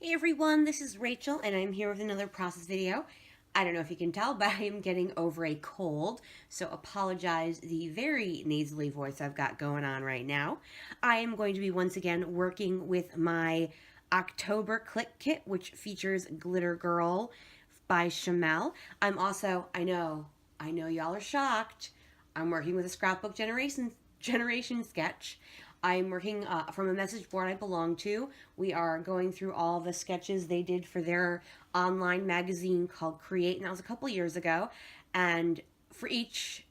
Hey everyone, this is Rachel and I'm here with another process video. I don't know if you can tell, but I am getting over a cold, so apologize the very nasally voice I've got going on right now. I am going to be once again working with my October Clique Kit, which features Glitter Girl by Chamel. I'm also, I know y'all are shocked. I'm working with a Scrapbook Generation sketch. I'm working from a message board I belong to. We are going through all the sketches they did for their online magazine called Create, and that was a couple years ago. And for each,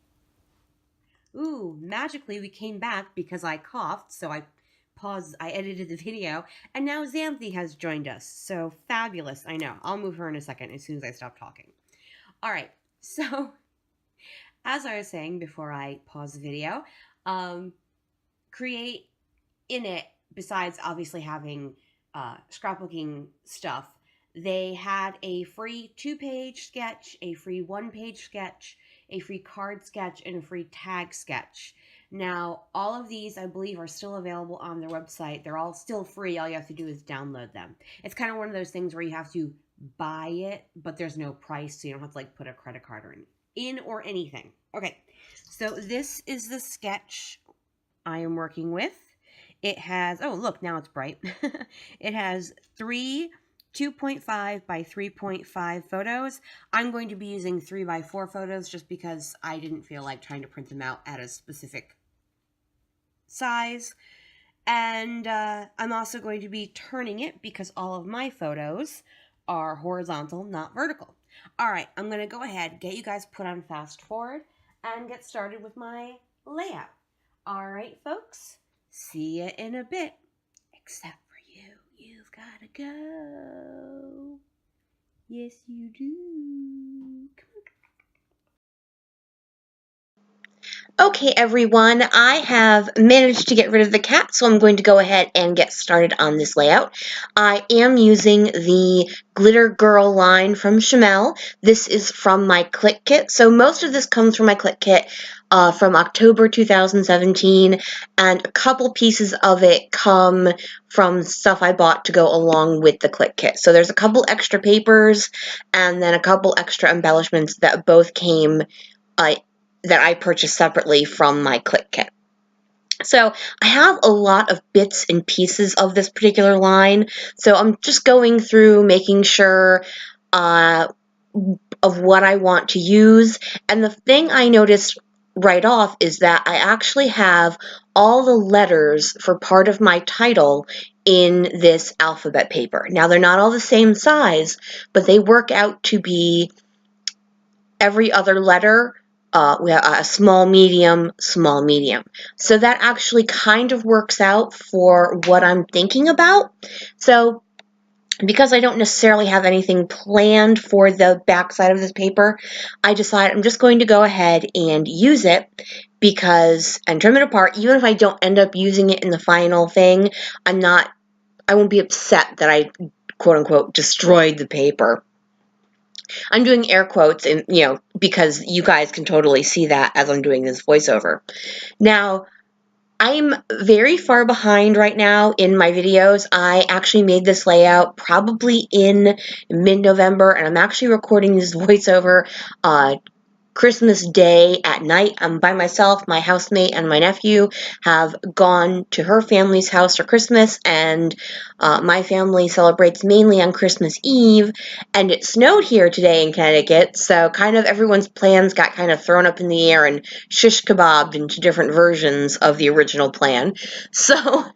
magically we came back because I coughed, so I paused, I edited the video, and now Xanthi has joined us. So fabulous, I know. I'll move her in a second as soon as I stop talking. All right, so as I was saying before I pause the video, Create in it, besides obviously having scrapbooking stuff, they had a free 2-page sketch, a free 1-page sketch, a free card sketch, and a free tag sketch. Now, all of these, I believe, are still available on their website. They're all still free. All you have to do is download them. It's kind of one of those things where you have to buy it, but there's no price, so you don't have to like put a credit card or anything. Okay, so this is the sketch I am working with. It has, oh look, now it's bright. It has 3 2.5 by 3.5 photos. I'm going to be using 3 by 4 photos just because I didn't feel like trying to print them out at a specific size. And I'm also going to be turning it because all of my photos are horizontal, not vertical. All right, I'm going to go ahead, get you guys put on fast forward, and get started with my layout. All right, folks, see you in a bit. Except for you, you've got to go. Yes, you do. Come on. Okay, everyone, I have managed to get rid of the cat, so I'm going to go ahead and get started on this layout. I am using the Glitter Girl line from Chamel. This is from my Clique Kit, so most of this comes from my Clique Kit from October 2017, and a couple pieces of it come from stuff I bought to go along with the Clique Kit. So there's a couple extra papers and then a couple extra embellishments that both came that I purchased separately from my Clique Kit. So I have a lot of bits and pieces of this particular line, so I'm just going through making sure of what I want to use. And the thing I noticed right off is that I actually have all the letters for part of my title in this alphabet paper. Now they're not all the same size, but they work out to be every other letter. We have a small, medium, small, medium. So that actually kind of works out for what I'm thinking about. So because I don't necessarily have anything planned for the back side of this paper, I decided I'm just going to go ahead and use it and trim it apart. Even if I don't end up using it in the final thing, I won't be upset that I quote unquote destroyed the paper. I'm doing air quotes, and because you guys can totally see that as I'm doing this voiceover. Now, I'm very far behind right now in my videos. I actually made this layout probably in mid-November, and I'm actually recording this voiceover Christmas Day at night. I'm by myself. My housemate and my nephew have gone to her family's house for Christmas, and my family celebrates mainly on Christmas Eve, and it snowed here today in Connecticut, so kind of everyone's plans got kind of thrown up in the air and shish kebabbed into different versions of the original plan. So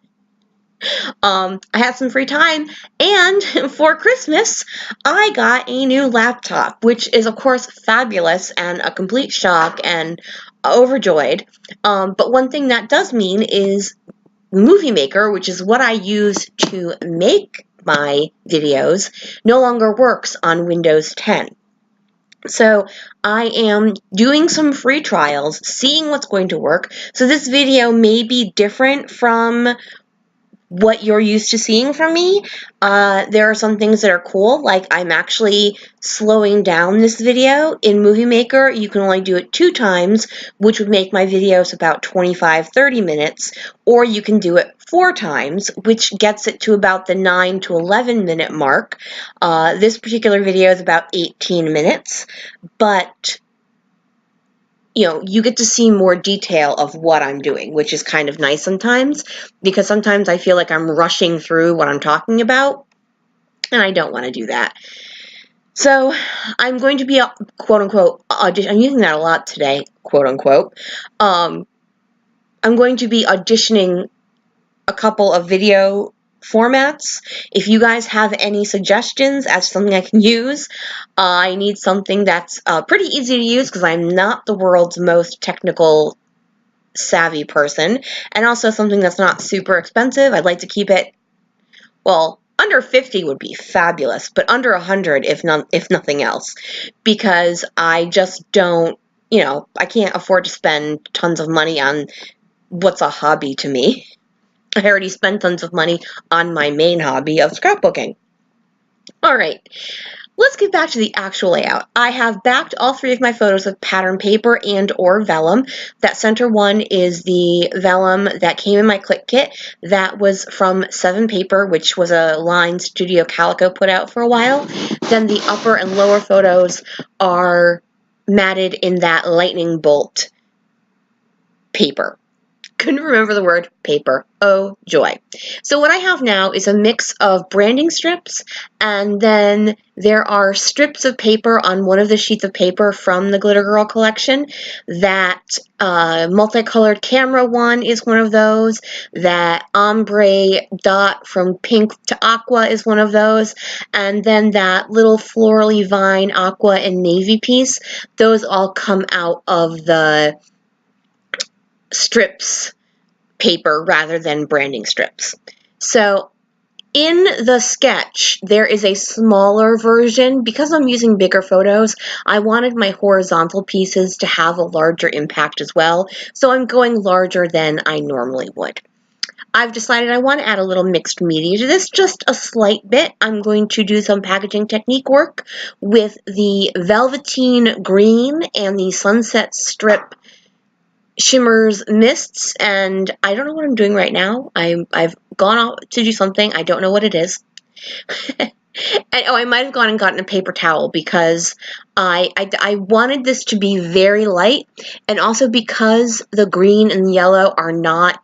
I had some free time, and for Christmas, I got a new laptop, which is, of course, fabulous and a complete shock and overjoyed. But one thing that does mean is Movie Maker, which is what I use to make my videos, no longer works on Windows 10. So I am doing some free trials, seeing what's going to work. So this video may be different from what you're used to seeing from me. There are some things that are cool, like I'm actually slowing down this video. In Movie Maker, you can only do it 2 times, which would make my videos about 25-30 minutes, or you can do it 4 times, which gets it to about the 9 to 11 minute mark. This particular video is about 18 minutes, but you get to see more detail of what I'm doing, which is kind of nice sometimes, because sometimes I feel like I'm rushing through what I'm talking about, and I don't want to do that. So I'm going to be, quote-unquote, I'm using that a lot today, quote-unquote. I'm going to be auditioning a couple of video formats. If you guys have any suggestions as to something I can use, I need something that's pretty easy to use because I'm not the world's most technical savvy person, and also something that's not super expensive. I'd like to keep it, well, under 50 would be fabulous, but under 100 if nothing else, because I just don't, I can't afford to spend tons of money on what's a hobby to me. I already spent tons of money on my main hobby of scrapbooking. All right, let's get back to the actual layout. I have backed all 3 of my photos with pattern paper and or vellum. That center one is the vellum that came in my Clique Kit. That was from 7 Paper, which was a line Studio Calico put out for a while. Then the upper and lower photos are matted in that lightning bolt paper. Couldn't remember the word paper. Oh, joy. So what I have now is a mix of branding strips, and then there are strips of paper on one of the sheets of paper from the Glitter Girl collection. That multicolored camera one is one of those. That ombre dot from pink to aqua is one of those. And then that little florally vine aqua and navy piece, those all come out of the strips paper rather than branding strips. So in the sketch, there is a smaller version. Because I'm using bigger photos, I wanted my horizontal pieces to have a larger impact as well, so I'm going larger than I normally would. I've decided I want to add a little mixed media to this, just a slight bit. I'm going to do some packaging technique work with the Velveteen Green and the Sunset Strip Shimmers Mists, and I don't know what I'm doing right now. I've gone out to do something. I don't know what it is. And I might have gone and gotten a paper towel because I wanted this to be very light, and also because the green and the yellow are not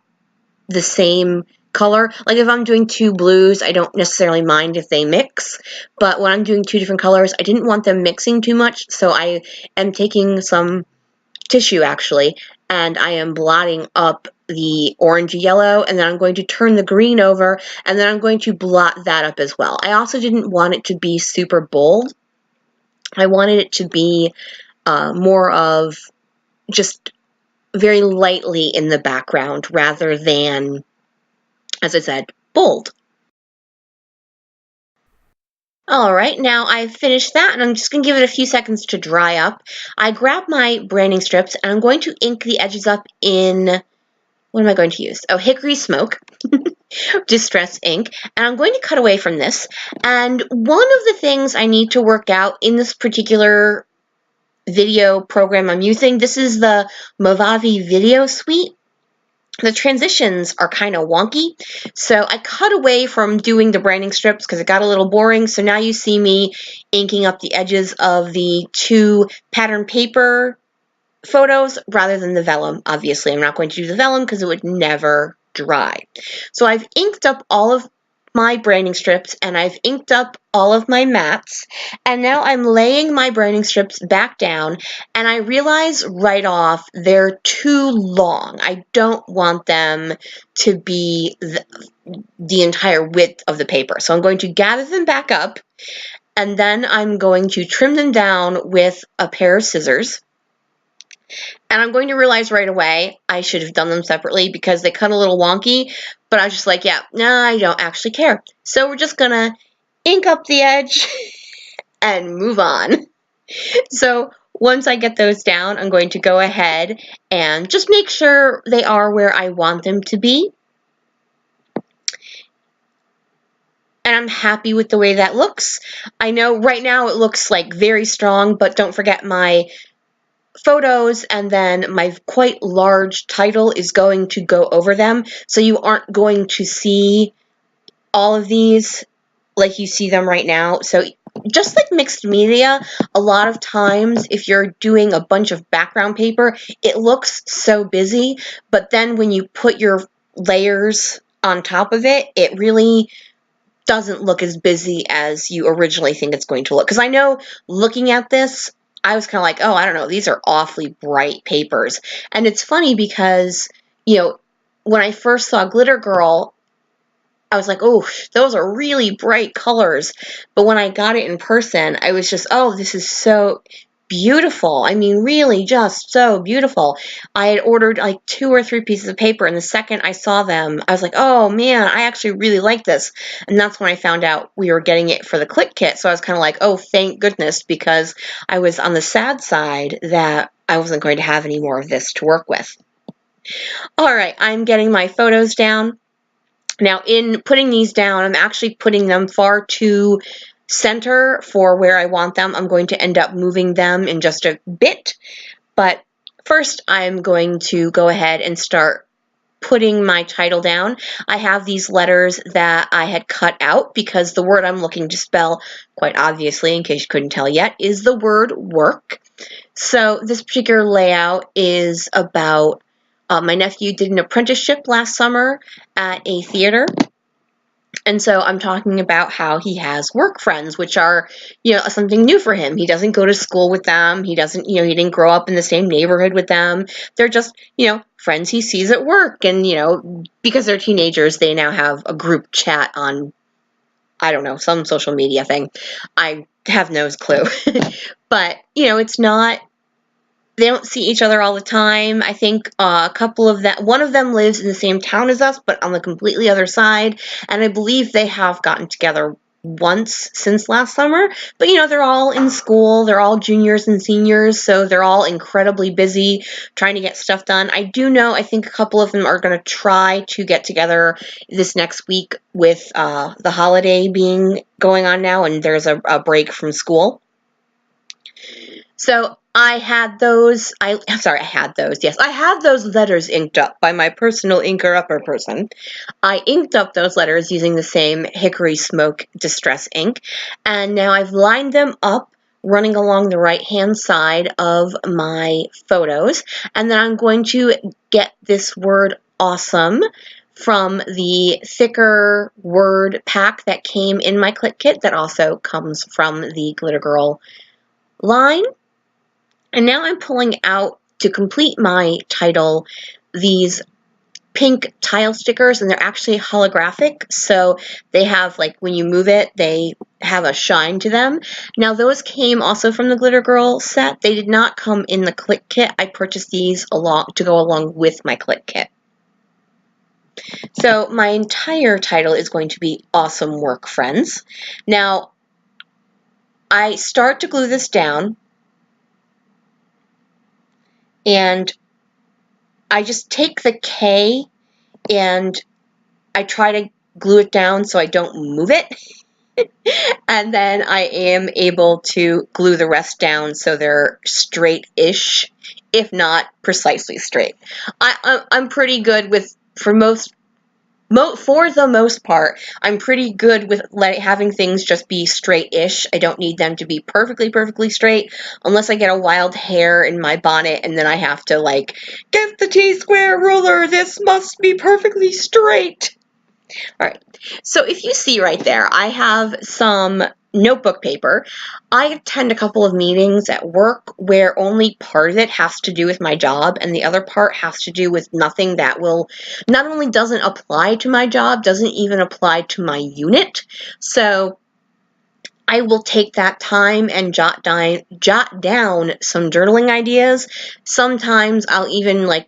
the same color. Like if I'm doing 2 blues, I don't necessarily mind if they mix, but when I'm doing 2 different colors, I didn't want them mixing too much, so I am taking some tissue actually, and I am blotting up the orangey yellow, and then I'm going to turn the green over, and then I'm going to blot that up as well. I also didn't want it to be super bold. I wanted it to be more of just very lightly in the background rather than, as I said, bold. All right, now I've finished that, and I'm just going to give it a few seconds to dry up. I grab my branding strips, and I'm going to ink the edges up in, what am I going to use? Oh, Hickory Smoke, Distress ink, and I'm going to cut away from this. And one of the things I need to work out in this particular video program I'm using, this is the Movavi Video Suite. The transitions are kind of wonky, so I cut away from doing the branding strips because it got a little boring. So now you see me inking up the edges of the 2 pattern paper photos rather than the vellum. Obviously, I'm not going to do the vellum because it would never dry. So I've inked up all of my branding strips, and I've inked up all of my mats, and now I'm laying my branding strips back down, and I realize right off they're too long. I don't want them to be the entire width of the paper, so I'm going to gather them back up, and then I'm going to trim them down with a pair of scissors. And I'm going to realize right away I should have done them separately because they cut a little wonky, but I was just like, yeah, nah, I don't actually care. So we're just gonna ink up the edge and move on. So once I get those down, I'm going to go ahead and just make sure they are where I want them to be. and I'm happy with the way that looks. I know right now it looks like very strong, but don't forget my photos and then my quite large title is going to go over them, so you aren't going to see all of these like you see them right now. So just like mixed media, a lot of times if you're doing a bunch of background paper, it looks so busy, but then when you put your layers on top of it, it really doesn't look as busy as you originally think it's going to look. Because I know looking at this, I was kind of like, oh, I don't know, these are awfully bright papers. And it's funny because, you know, when I first saw Glitter Girl, I was like, oh, those are really bright colors. But when I got it in person, I was just, oh, this is so beautiful. I mean, really just so beautiful. I had ordered like 2 or 3 pieces of paper, and the second I saw them, I was like, oh man, I actually really like this. And that's when I found out we were getting it for the Clique Kit. So I was kind of like, oh, thank goodness, because I was on the sad side that I wasn't going to have any more of this to work with. All right, I'm getting my photos down. Now, in putting these down, I'm actually putting them far too center for where I want them. I'm going to end up moving them in just a bit. But first, I'm going to go ahead and start putting my title down. I have these letters that I had cut out because the word I'm looking to spell, quite obviously, in case you couldn't tell yet, is the word work. So this particular layout is about my nephew did an apprenticeship last summer at a theater. And so I'm talking about how he has work friends, which are, something new for him. He doesn't go to school with them. He doesn't, he didn't grow up in the same neighborhood with them. They're just, friends he sees at work. And, because they're teenagers, they now have a group chat on, I don't know, some social media thing. I have no clue. But, it's not, they don't see each other all the time. I think a couple of them, one of them lives in the same town as us, but on the completely other side. And I believe they have gotten together once since last summer. But, they're all in school. They're all juniors and seniors. So they're all incredibly busy trying to get stuff done. I do know, I think a couple of them are going to try to get together this next week with the holiday going on now. And there's a break from school. So I had those, yes, I had those letters inked up by my personal inker upper person. I inked up those letters using the same Hickory Smoke Distress ink, and now I've lined them up running along the right-hand side of my photos, and then I'm going to get this word awesome from the thicker word pack that came in my Clique Kit that also comes from the Glitter Girl line. And now I'm pulling out, to complete my title, these pink tile stickers, and they're actually holographic, so they have, like, when you move it, they have a shine to them. Now, those came also from the Glitter Girl set. They did not come in the Clique Kit. I purchased these to go along with my Clique Kit. So my entire title is going to be Awesome Work Friends. Now, I start to glue this down, and I just take the K and I try to glue it down so I don't move it. And then I am able to glue the rest down so they're straight-ish, if not precisely straight. I'm pretty good with, for the most part, I'm pretty good with having things just be straight-ish. I don't need them to be perfectly straight, unless I get a wild hair in my bonnet, and then I have to, like, get the T-square ruler, this must be perfectly straight. All right, so if you see right there, I have some notebook paper. I attend a couple of meetings at work where only part of it has to do with my job and the other part has to do with nothing that will, not only doesn't apply to my job, doesn't even apply to my unit. So I will take that time and jot down some journaling ideas. Sometimes I'll even, like,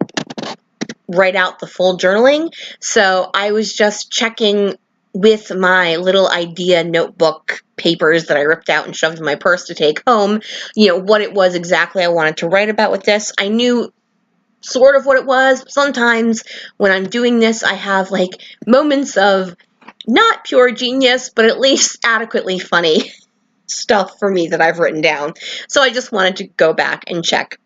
write out the full journaling. So I was just checking with my little idea notebook papers that I ripped out and shoved in my purse to take home, what it was exactly I wanted to write about with this. I knew sort of what it was. Sometimes when I'm doing this, I have, like, moments of not pure genius, but at least adequately funny stuff for me that I've written down. So I just wanted to go back and check.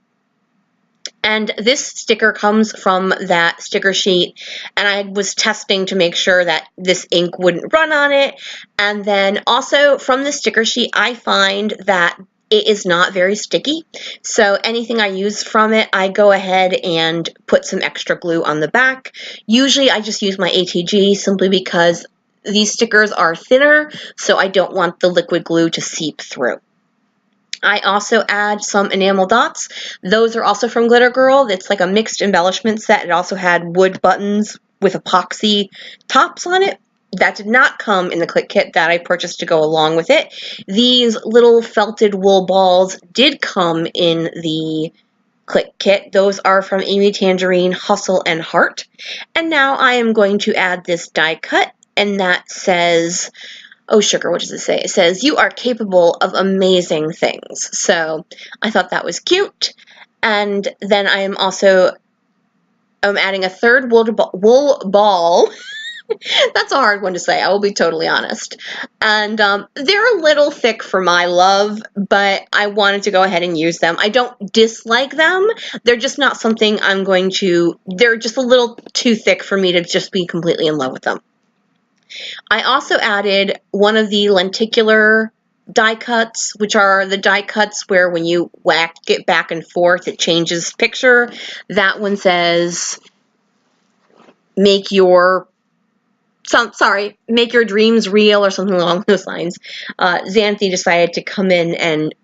And this sticker comes from that sticker sheet, and I was testing to make sure that this ink wouldn't run on it. And then also from the sticker sheet, I find that it is not very sticky. So anything I use from it, I go ahead and put some extra glue on the back. Usually I just use my ATG simply because these stickers are thinner, so I don't want the liquid glue to seep through. I also add some enamel dots. Those are also from Glitter Girl. It's like a mixed embellishment set. It also had wood buttons with epoxy tops on it. That did not come in the Clique Kit that I purchased to go along with it. These little felted wool balls did come in the Clique Kit. Those are from Amy Tangerine, Hustle, and Heart. And now I am going to add this die cut, and that says, oh, sugar, what does it say? It says, you are capable of amazing things. So I thought that was cute. And then I am also adding a third wool ball. That's a hard one to say, I will be totally honest. And they're a little thick for my love, but I wanted to go ahead and use them. I don't dislike them. They're just not something I'm going to, they're just a little too thick for me to just be completely in love with them. I also added one of the lenticular die cuts, which are the die cuts where when you whack it back and forth, it changes picture. That one says, make your dreams real, or something along those lines. Xanthi decided to come in and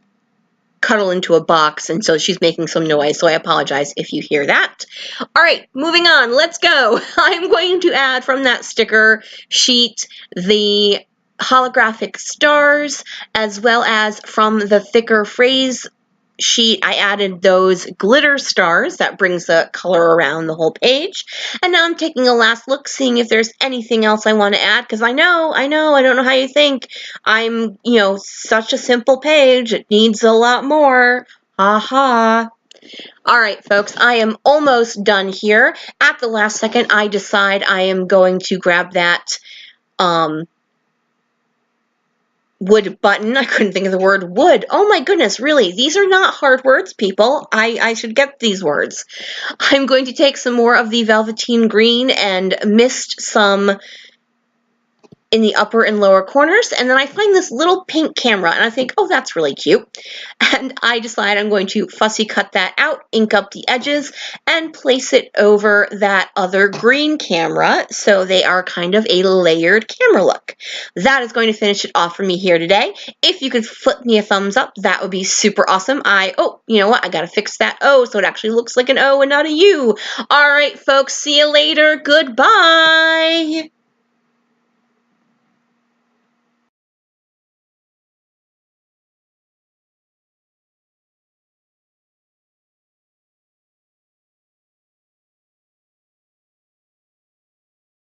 cuddle into a box, and so she's making some noise, so I apologize if you hear that. All right, moving on, let's go. I'm going to add from that sticker sheet the holographic stars, as well as from the thicker phrase sheet, I added those glitter stars that brings the color around the whole page. And now I'm taking a last look, seeing if there's anything else I want to add, because I don't know how you think. I'm, such a simple page. It needs a lot more. Ha ha. All right, folks, I am almost done here. At the last second, I decide I am going to grab that wood button. I couldn't think of the word wood. Oh my goodness, really? These are not hard words, people. I should get these words. I'm going to take some more of the Velveteen Green and mist some in the upper and lower corners, and then I find this little pink camera, and I think, oh, that's really cute. And I decide I'm going to fussy cut that out, ink up the edges, and place it over that other green camera, so they are kind of a layered camera look. That is going to finish it off for me here today. If you could flip me a thumbs up, that would be super awesome. Oh, you know what? I gotta fix that O so it actually looks like an O and not a U. All right, folks, see you later. Goodbye.